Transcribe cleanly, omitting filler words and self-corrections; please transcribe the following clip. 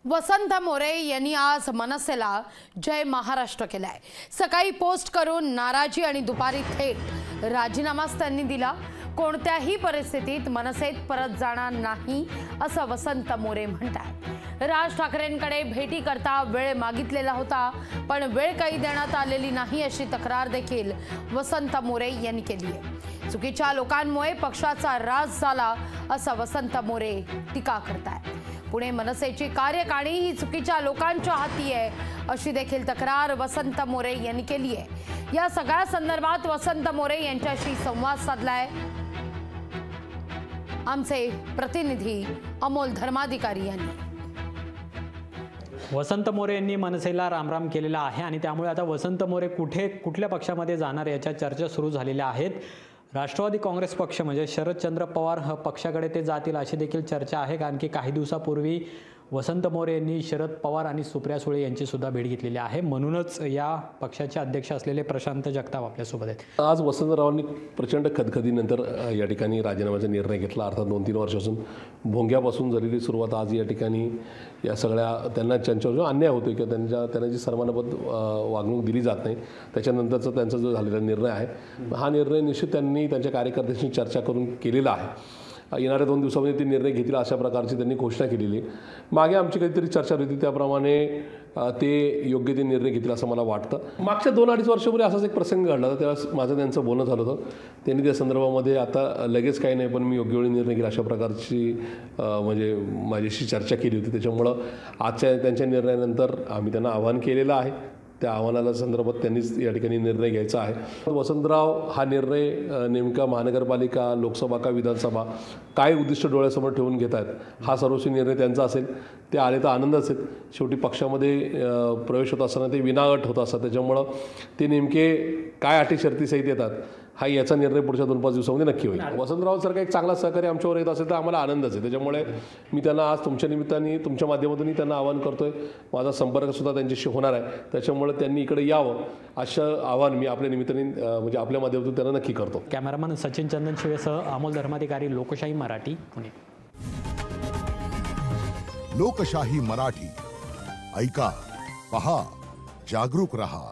वसंत मोरे यांनी आज मनसेला जय महाराष्ट्र केलाय। सकाळी पोस्ट करून नाराजी आणि दुपारी थेट राजीनामाच त्यांनी दिला। कोणत्याही परिस्थितीत मनसेत परत जाणार नाही असं वसंत मोरे म्हणतात। राज ठाकरेंकडे भेटी करता वेळ मागितलेला होता, पण वेळ काही देण्यात आलेली नाही अशी तक्रार देखील वसंत मोरे यांनी केली आहे। चुकीच्या लोकांमुळे पक्षाचा राज झाला असं वसंत मोरे टीका करतात। पुणे मनसेची कार्यकारिणी ही चुकीच्या लोकांच्या हाती आहे अशी देखील तक्रार वसंत मोरे यांनी केली आहे। या सगळ्या संदर्भात वसंत मोरे यांच्याशी संवाद साधलाय आमचे प्रतिनिधी अमोल धर्माधिकारी यांनी। वसंत मोरे यांनी मनसेला रामराम केलेला आहे आणि त्यामुळे आता वसंत मोरे कुठल्या पक्षामध्ये जाणार याच्या चर्चा सुरू झालेल्या आहेत। राष्ट्रवादी काँग्रेस पक्ष म्हणजे शरदचंद्र पवार पक्षाकडे ते जातील अशी देखील चर्चा आहे, कारण की काही दिवसापूर्वी वसंत मोरे यांनी शरद पवार आणि सुप्रिया सुळे यांची सुद्धा भेट घेतलेली आहे। म्हणूनच या पक्षाचे अध्यक्ष असलेले प्रशांत जगताप आपल्यासोबत आहेत। आज वसंतरावांनी प्रचंड खदखदीनंतर या ठिकाणी राजीनाम्याचा निर्णय घेतला। अर्थात 2-3 वर्षापासून भोंग्यापासून झालेली सुरुवात आज या ठिकाणी या सगळ्या त्यांच्यावर जो अन्याय होतो किंवा त्यांना जी सन्मानपद वागणूक दिली जात नाही त्याच्यानंतरचा त्यांचा जो झालेला निर्णय आहे, हा निर्णय निश्चित त्यांनी त्यांच्या कार्यकर्त्यांशी चर्चा करून केलेला आहे। येणाऱ्या 2 दिवसामध्ये ते निर्णय घेतील अशा प्रकारची त्यांनी घोषणा केलेली आहे। मागे आमची काहीतरी चर्चा होती, त्याप्रमाणे ते योग्य ते निर्णय घेतील असं मला वाटतं। मागच्या 2-2.5 वर्षापूर्वी असाच एक प्रसंग घडला होता, तेव्हा माझं त्यांचं बोलणं झालं होतं। त्यांनी त्या संदर्भामध्ये आता लगेच काही नाही, पण मी योग्य वेळी निर्णय घेईल अशा प्रकारची म्हणजे माझ्याशी चर्चा केली होती। त्याच्यामुळं आजच्या त्यांच्या निर्णयानंतर आम्ही त्यांना आवाहन केलेलं आहे। त्या आव्हानाला संदर्भात त्यांनीच या ठिकाणी निर्णय घ्यायचा आहे। वसंतराव हा निर्णय नेमका महानगरपालिका, लोकसभा का विधानसभा काय उद्दिष्ट डोळ्यासमोर ठेवून घेत आहेत, हा सर्वस्वी निर्णय त्यांचा असेल। ते आले तर आनंदच आहेत। शेवटी पक्षामध्ये प्रवेश होत असताना ते विनाअट होत असतात, त्याच्यामुळं ते नेमके काय अटी शर्ती सहित येतात हा याचा निर्णय पुढच्या 2-5 दिवसामध्ये नक्की होईल। वसंतरावांसारखा एक चांगला सहकारी आमच्यावर येत असेल तर आम्हाला आनंदच आहे। त्याच्यामुळे मी त्यांना आज तुमच्या निमित्ताने तुमच्या माध्यमातूनही त्यांना आवाहन करतोय। माझा संपर्कसुद्धा त्यांच्याशी होणार आहे, त्याच्यामुळे त्यांनी इकडे यावं असं आवाहन मी आपल्या निमित्ताने म्हणजे आपल्या माध्यमातून त्यांना नक्की करतो। कॅमेरामन सचिन चंदन शिवेसह अमोल धर्माधिकारी, लोकशाही मराठी, पुणे। लोकशाही मराठी ऐका, पहा, जागरूक रहा।